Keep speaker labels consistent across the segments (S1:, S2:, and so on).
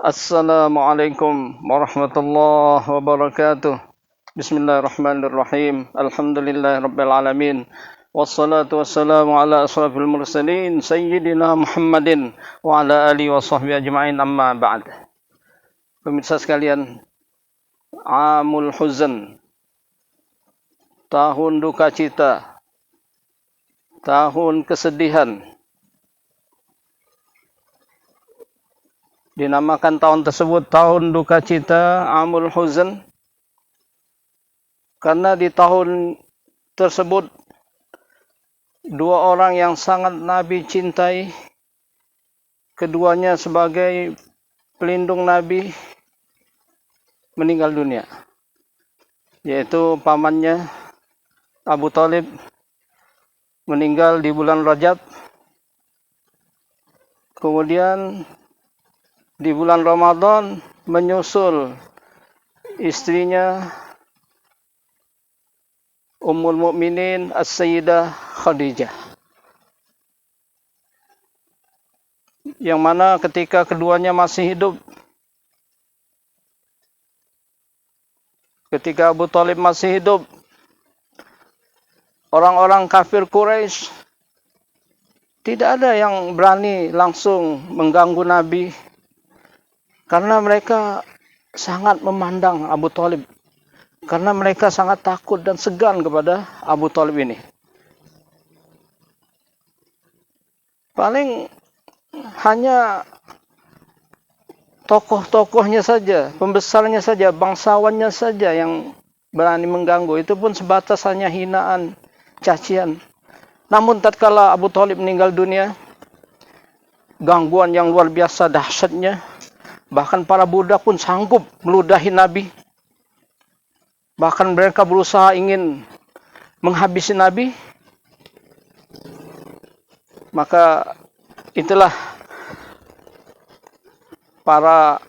S1: Assalamualaikum warahmatullahi wabarakatuh. Bismillahirrahmanirrahim. Alhamdulillahirabbil alamin. Wassalatu wassalamu ala asrafil mursalin sayyidina Muhammadin wa ala alihi wa sahbihi ajma'in, amma ba'd. Pemirsa sekalian, Amul Huzn, tahun duka cita, tahun kesedihan. Dinamakan tahun tersebut tahun duka cita, Amul Huzn, karena di tahun tersebut dua orang yang sangat Nabi cintai, keduanya sebagai pelindung Nabi, meninggal dunia, yaitu pamannya Abu Thalib meninggal di bulan Rajab. Kemudian di bulan Ramadan menyusul istrinya Ummul Mukminin As-Sayyidah Khadijah, yang mana ketika keduanya masih hidup, ketika Abu Thalib masih hidup, orang-orang kafir Quraisy tidak ada yang berani langsung mengganggu Nabi, karena mereka sangat memandang Abu Thalib, karena mereka sangat takut dan segan kepada Abu Thalib ini. Paling hanya tokoh-tokohnya saja, pembesarnya saja, bangsawannya saja yang berani mengganggu. Itu pun sebatas hanya hinaan, cacian. Namun tatkala Abu Thalib meninggal dunia, gangguan yang luar biasa dahsyatnya. Bahkan para budak pun sanggup meludahi Nabi. Bahkan mereka berusaha ingin menghabisi Nabi. Maka itulah para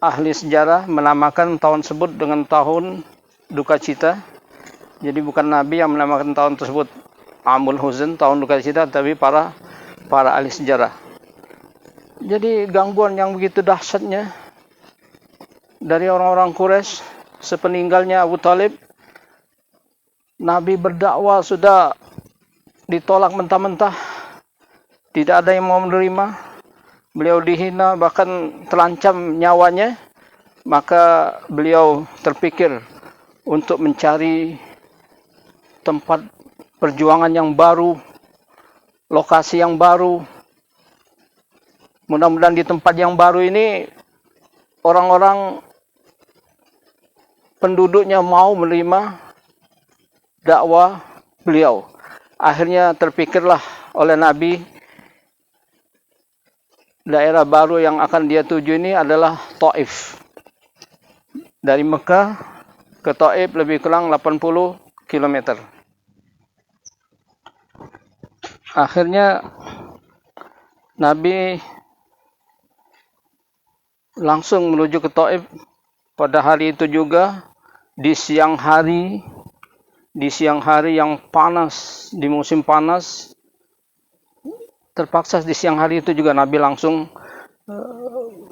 S1: ahli sejarah menamakan tahun tersebut dengan tahun duka cita. Jadi bukan Nabi yang menamakan tahun tersebut Amul Huzn, tahun duka cita, tapi para ahli sejarah. Jadi gangguan yang begitu dahsyatnya dari orang-orang Quraisy sepeninggalnya Abu Thalib, Nabi berdakwah sudah ditolak mentah-mentah, tidak ada yang mau menerima, beliau dihina, bahkan terancam nyawanya. Maka beliau terpikir untuk mencari tempat perjuangan yang baru, lokasi yang baru. Mudah-mudahan di tempat yang baru ini orang-orang penduduknya mau menerima dakwah beliau. Akhirnya terpikirlah oleh Nabi, daerah baru yang akan dia tuju ini adalah Taif. Dari Mekah ke Taif lebih kurang 80 km. Akhirnya Nabi langsung menuju ke Taif pada hari itu juga, di siang hari yang panas, di musim panas. Terpaksa di siang hari itu juga Nabi langsung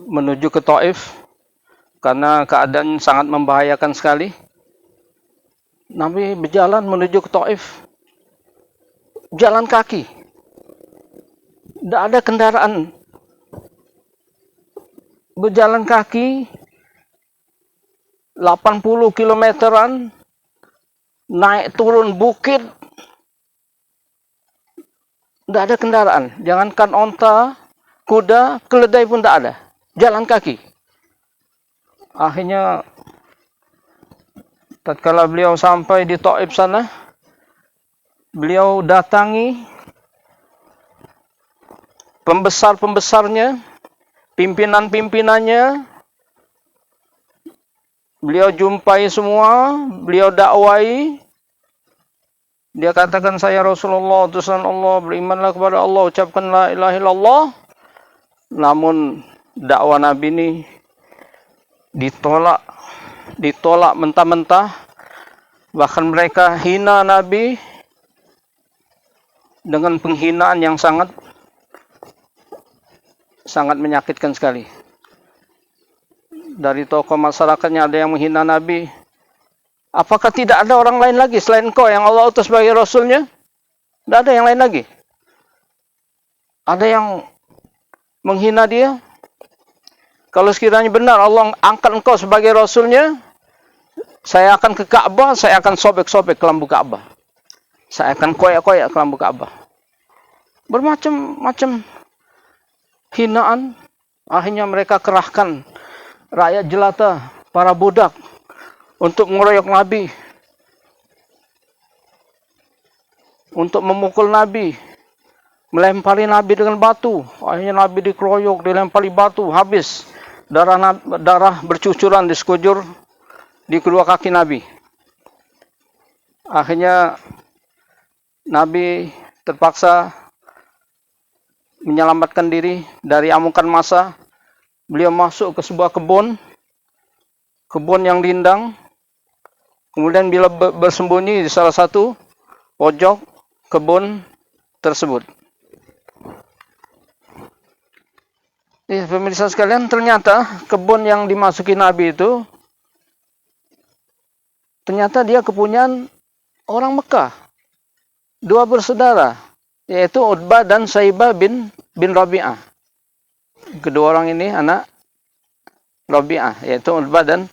S1: menuju ke Taif, karena keadaan sangat membahayakan sekali. Nabi berjalan menuju ke Taif, jalan kaki, tidak ada kendaraan, berjalan kaki 80 kilometeran, naik turun bukit, tidak ada kendaraan. Jangankan onta, kuda, keledai pun tidak ada, jalan kaki. Akhirnya tatkala beliau sampai di Taif sana, beliau datangi pembesar-pembesarnya, pimpinan-pimpinannya. Beliau jumpai semua, beliau dakwai. Dia katakan, saya Rasulullah, utusan Allah, berimanlah kepada Allah, ucapkan la ilaha illallah. Namun dakwah Nabi ini ditolak mentah-mentah. Bahkan mereka hina Nabi dengan penghinaan yang sangat menyakitkan sekali. dari tokoh masyarakatnya ada yang menghina Nabi. Apakah tidak ada orang lain lagi selain engkau yang Allah utus sebagai Rasulnya? Tidak ada yang lain lagi. Ada yang menghina dia. Kalau sekiranya benar Allah angkat engkau sebagai Rasulnya, saya akan ke Ka'bah, saya akan sobek-sobek kelambu Ka'bah. Saya akan koyak-koyak kelambu Ka'bah. Bermacam-macam hinaan. Akhirnya mereka kerahkan rakyat jelata, para budak, untuk mengeroyok Nabi, untuk memukul Nabi, melempari Nabi dengan batu. Akhirnya Nabi dikeroyok, dilempari batu, habis. Darah bercucuran di sekujur di kedua kaki Nabi. Akhirnya Nabi terpaksa menyelamatkan diri dari amukan massa. Beliau masuk ke sebuah kebun yang rindang. Kemudian bila bersembunyi di salah satu pojok kebun tersebut. Pemirsa sekalian, ternyata kebun yang dimasuki Nabi itu ternyata dia kepunyaan orang Mekah. Dua bersaudara, yaitu Utbah dan Syaibah bin Rabi'ah. Kedua orang ini anak Rabi'ah, yaitu Utbah dan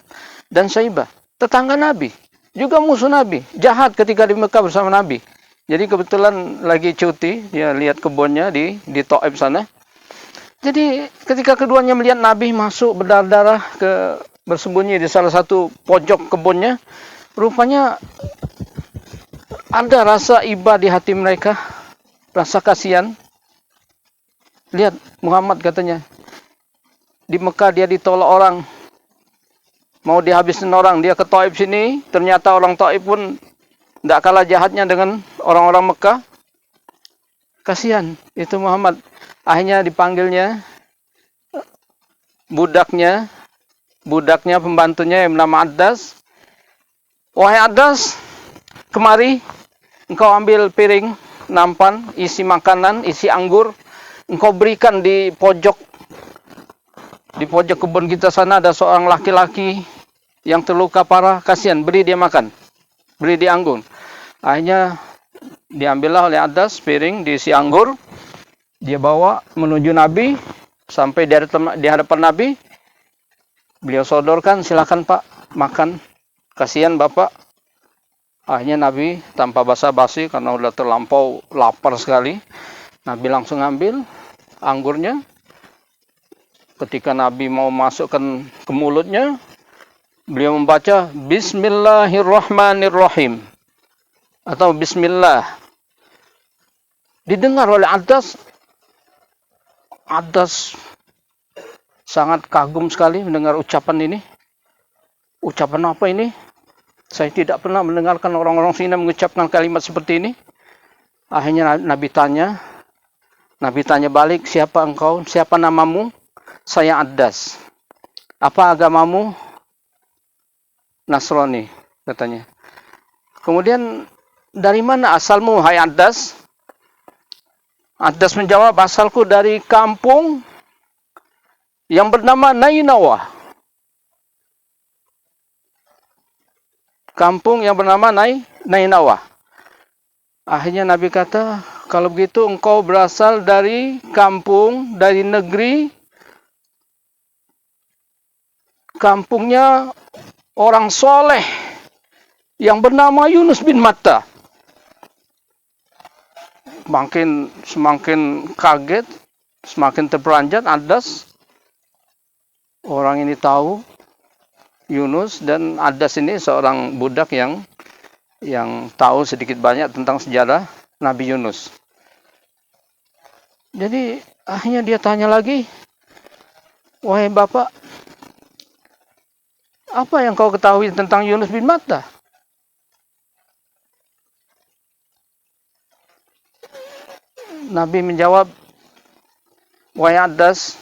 S1: Syaibah. Tetangga Nabi, juga musuh Nabi, jahat ketika di Mekah bersama Nabi. Jadi kebetulan lagi cuti, dia lihat kebunnya di Taif sana. Jadi ketika keduanya melihat Nabi masuk berdarah-darah bersembunyi di salah satu pojok kebunnya, rupanya ada rasa iba di hati mereka, rasa kasihan. Lihat Muhammad katanya, di Mekah dia ditolak orang, mau dihabisin orang, dia ke Taif sini, ternyata orang Taif pun tidak kalah jahatnya dengan orang-orang Mekah. Kasihan itu Muhammad. Akhirnya dipanggilnya budaknya pembantunya yang bernama Addas. Wahai Addas, kemari, engkau ambil piring nampan isi makanan, isi anggur, engkau berikan di pojok kebun kita sana ada seorang laki-laki yang terluka parah, kasihan, beri dia makan, beri dia anggur. Akhirnya diambillah oleh Addas piring diisi anggur, dia bawa menuju Nabi, sampai di hadapan Nabi, beliau sodorkan, silakan Pak, makan, kasihan Bapak. Akhirnya Nabi tanpa basa-basi, karena sudah terlampau lapar sekali, Nabi langsung ambil anggurnya. Ketika Nabi mau masukkan ke mulutnya, beliau membaca Bismillahirrahmanirrahim atau Bismillah. Didengar oleh Addas sangat kagum sekali mendengar ucapan ini. Ucapan apa ini? Saya tidak pernah mendengarkan orang-orang sini mengucapkan kalimat seperti ini. Akhirnya Nabi tanya balik, siapa engkau? Siapa namamu? Saya Addas. Apa agamamu? Nasrani, katanya. Kemudian, dari mana asalmu, hai Addas? Addas menjawab, asalku dari kampung yang bernama Nainawa. Kampung yang bernama Nainawa. Akhirnya Nabi kata, kalau begitu engkau berasal dari kampung, dari negeri, kampungnya orang soleh yang bernama Yunus bin Matta. Semakin kaget, semakin terperanjat Addas. Orang ini tahu Yunus, dan Addas ini seorang budak yang tahu sedikit banyak tentang sejarah Nabi Yunus. Jadi akhirnya dia tanya lagi, wahai Bapak, apa yang kau ketahui tentang Yunus bin Matta? Nabi menjawab, wahai Addas,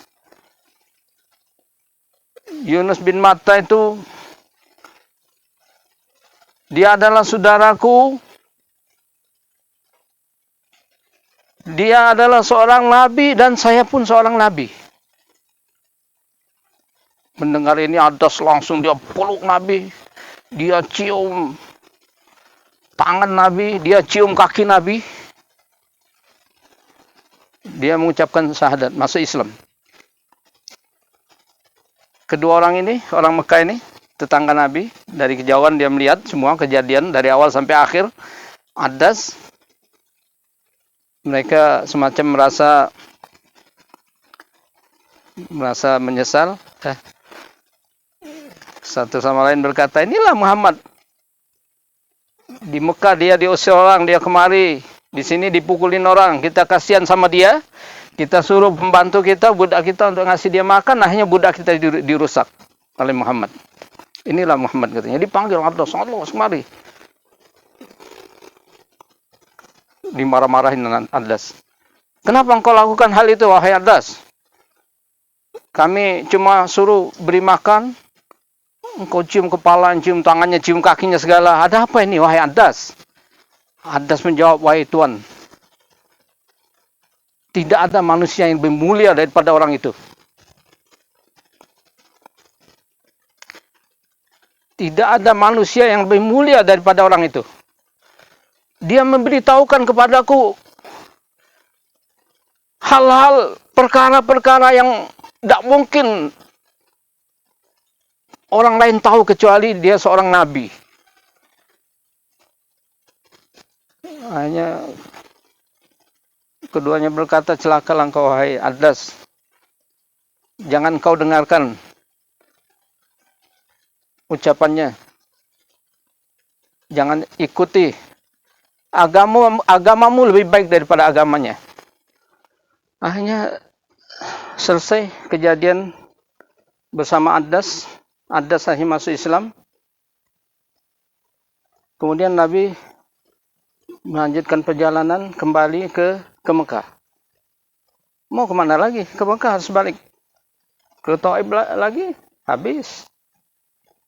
S1: Yunus bin Matta itu dia adalah saudaraku. Dia adalah seorang nabi dan saya pun seorang nabi. Mendengar ini Adas langsung dia peluk Nabi, dia cium tangan Nabi, dia cium kaki Nabi. Dia mengucapkan syahadat, masuk Islam. Kedua orang ini, orang Mekah ini, tetangga Nabi, dari kejauhan dia melihat semua kejadian dari awal sampai akhir. Adas, mereka semacam merasa menyesal. Satu sama lain berkata, inilah Muhammad. Di Mekah dia diusir orang, dia kemari. Di sini dipukulin orang, kita kasihan sama dia. Kita suruh pembantu kita, budak kita untuk ngasih dia makan, akhirnya budak kita dirusak oleh Muhammad. Inilah Muhammad katanya. Dipanggil Adas, Allah kemari. Dimarah-marahin dengan Adas. Kenapa engkau lakukan hal itu, wahai Adas? Kami cuma suruh beri makan, engkau cium kepala, cium tangannya, cium kakinya segala. Ada apa ini, wahai Adas? Adas menjawab, wahai Tuan, tidak ada manusia yang lebih mulia daripada orang itu. Tidak ada manusia yang lebih mulia daripada orang itu. Dia memberitahukan kepadaku hal-hal, perkara-perkara yang tidak mungkin orang lain tahu kecuali dia seorang nabi. Hanya keduanya berkata, celakalah engkau wahai Adas. Jangan kau dengarkan ucapannya. Jangan ikuti. Agamamu lebih baik daripada agamanya. Akhirnya selesai kejadian bersama Adas. Adas akhirnya masuk Islam. Kemudian Nabi melanjutkan perjalanan kembali ke Mekah. Mau kemana lagi? Ke Mekah harus balik. Ke Taif lagi? Habis.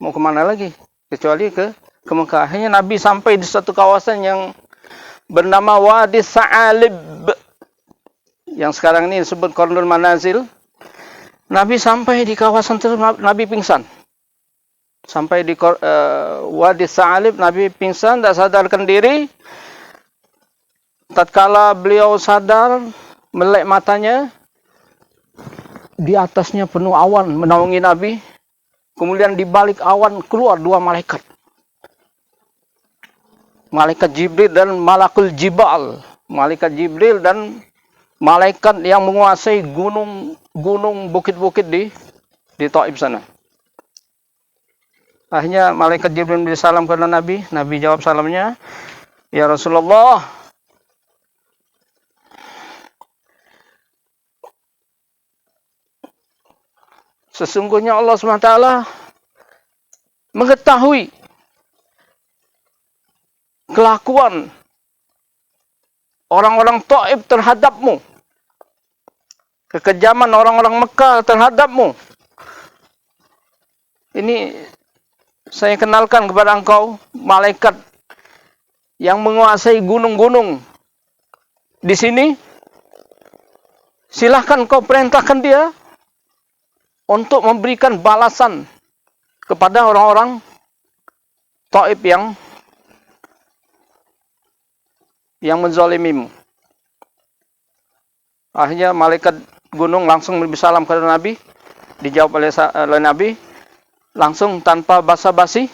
S1: Mau kemana lagi? Kecuali ke Mekah. Akhirnya Nabi sampai di suatu kawasan yang bernama Wadi Sa'alib, yang sekarang ini disebut Qarnul Manazil. Nabi sampai di kawasan tersebut, Nabi pingsan. Sampai di Wadi Sa'alib, Nabi pingsan, tidak sadarkan diri. Tatkala beliau sadar, melek matanya, di atasnya penuh awan menaungi Nabi. Kemudian di balik awan keluar dua malaikat. Malaikat Jibril dan Malakul Jibal. Malaikat Jibril dan malaikat yang menguasai gunung, bukit-bukit di Taif sana. Akhirnya malaikat Jibril memberi salam kepada Nabi. Nabi jawab salamnya, ya Rasulullah, sesungguhnya Allah SWT mengetahui kelakuan orang-orang Taif terhadapmu, kekejaman orang-orang Mekah terhadapmu. Ini saya kenalkan kepada engkau malaikat yang menguasai gunung-gunung di sini. Silahkan kau perintahkan dia untuk memberikan balasan kepada orang-orang Taif yang menzalimimu. Akhirnya malaikat gunung langsung memberi salam kepada Nabi. Dijawab oleh Nabi. Langsung tanpa basa-basi.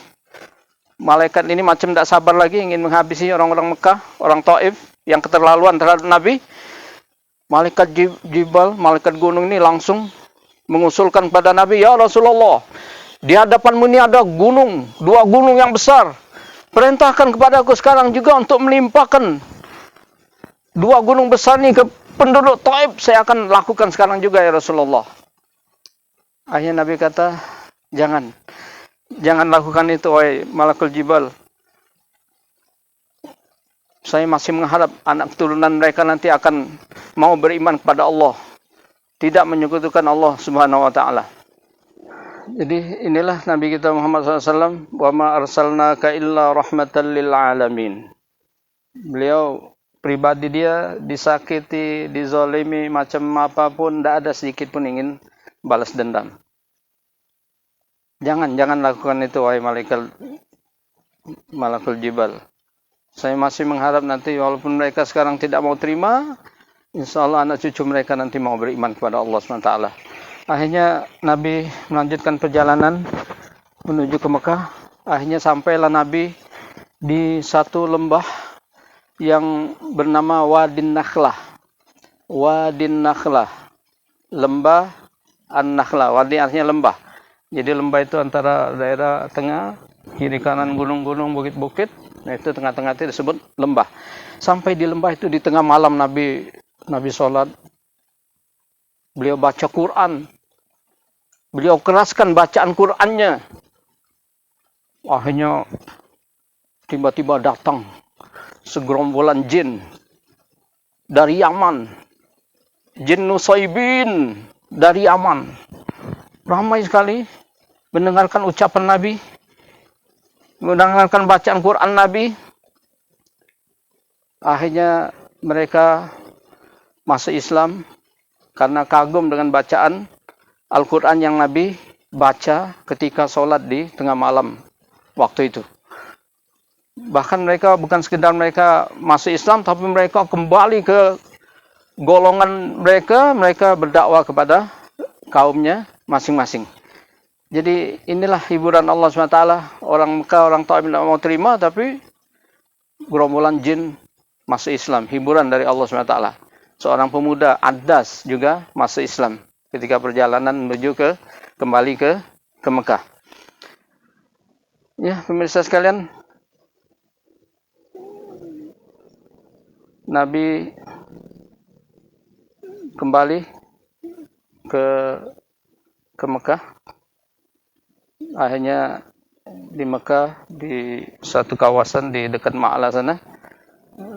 S1: Malaikat ini macam tidak sabar lagi ingin menghabisi orang-orang Mekah, orang Taif yang keterlaluan terhadap Nabi. Malaikat Jibal, malaikat gunung ini langsung mengusulkan kepada Nabi, ya Rasulullah, di hadapanmu ini ada gunung, dua gunung yang besar. Perintahkan kepadaku sekarang juga untuk melimpahkan dua gunung besar ini ke penduduk Taif. Saya akan lakukan sekarang juga ya Rasulullah. Akhirnya Nabi kata, jangan lakukan itu wahai Malakul Jibal. Saya masih mengharap anak keturunan mereka nanti akan mau beriman kepada Allah, tidak menyekutukan Allah Subhanahu wa taala. Jadi inilah Nabi kita Muhammad SAW. Wa ma arsalnaka illa rahmatan lil alamin. Beliau pribadi dia disakiti, dizalimi macam apapun, tidak ada sedikit pun ingin balas dendam. Jangan lakukan itu wahai malakul jibal. Saya masih mengharap nanti walaupun mereka sekarang tidak mau terima, insya Allah anak cucu mereka nanti mau beriman kepada Allah SWT. Akhirnya Nabi melanjutkan perjalanan menuju ke Mekah. Akhirnya sampailah Nabi di satu lembah yang bernama Wadin Nakhlah. Wadin Nakhlah. Lembah An-Nakhlah. Wadi artinya lembah. Jadi lembah itu antara daerah tengah, kiri kanan gunung-gunung, bukit-bukit. Nah itu tengah-tengah itu disebut lembah. Sampai di lembah itu di tengah malam Nabi sholat. Beliau baca Quran. Beliau keraskan bacaan Qurannya. Akhirnya tiba-tiba datang segerombolan jin dari Yaman. Jin Nusaybin dari Yaman. Ramai sekali mendengarkan ucapan Nabi, mendengarkan bacaan Quran Nabi. Akhirnya mereka masuk Islam karena kagum dengan bacaan Al-Quran yang Nabi baca ketika sholat di tengah malam waktu itu. Bahkan mereka bukan sekedar mereka masuk Islam, tapi mereka kembali ke golongan mereka berdakwah kepada kaumnya masing-masing. Jadi inilah hiburan Allah SWT. Orang Mekah, orang Taif tidak mau terima, tapi gerombolan jin masuk Islam. Hiburan dari Allah SWT. Seorang pemuda Adas juga masuk Islam ketika perjalanan menuju kembali ke Mekah. Ya, pemirsa sekalian, Nabi kembali ke Mekah. Akhirnya di Mekah, di satu kawasan di dekat Ma'la sana,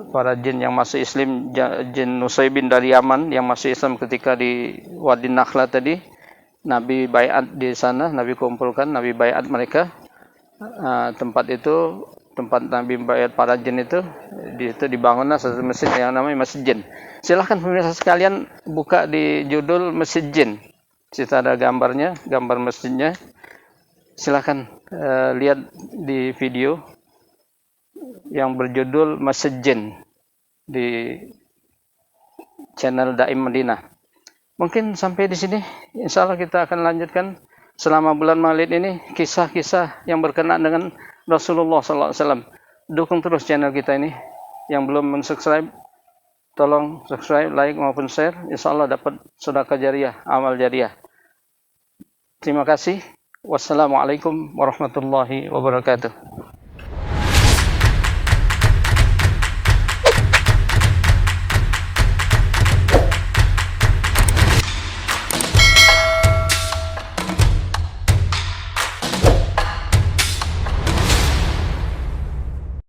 S1: para jin yang masuk Islam, jin Nusaybin dari Yaman yang masuk Islam ketika di Wadi Nakhlah tadi, Nabi baiat di sana, Nabi kumpulkan, Nabi baiat mereka. Tempat itu, tempat Nabi baiat para jin itu, di situ dibangunlah satu masjid yang namanya Masjid Jin. Silahkan pemirsa sekalian buka di judul Masjid Jin. Di situ ada gambarnya, gambar masjidnya. Silahkan lihat di video yang berjudul Masjid Jin di channel Daim Madinah. Mungkin sampai di sini. Insya Allah kita akan lanjutkan selama bulan Maulid ini kisah-kisah yang berkenaan dengan Rasulullah SAW. Dukung terus channel kita ini. Yang belum mensubscribe, tolong subscribe, like maupun share. Insya Allah dapat sedekah jariah, amal jariah. Terima kasih. Wassalamualaikum warahmatullahi wabarakatuh.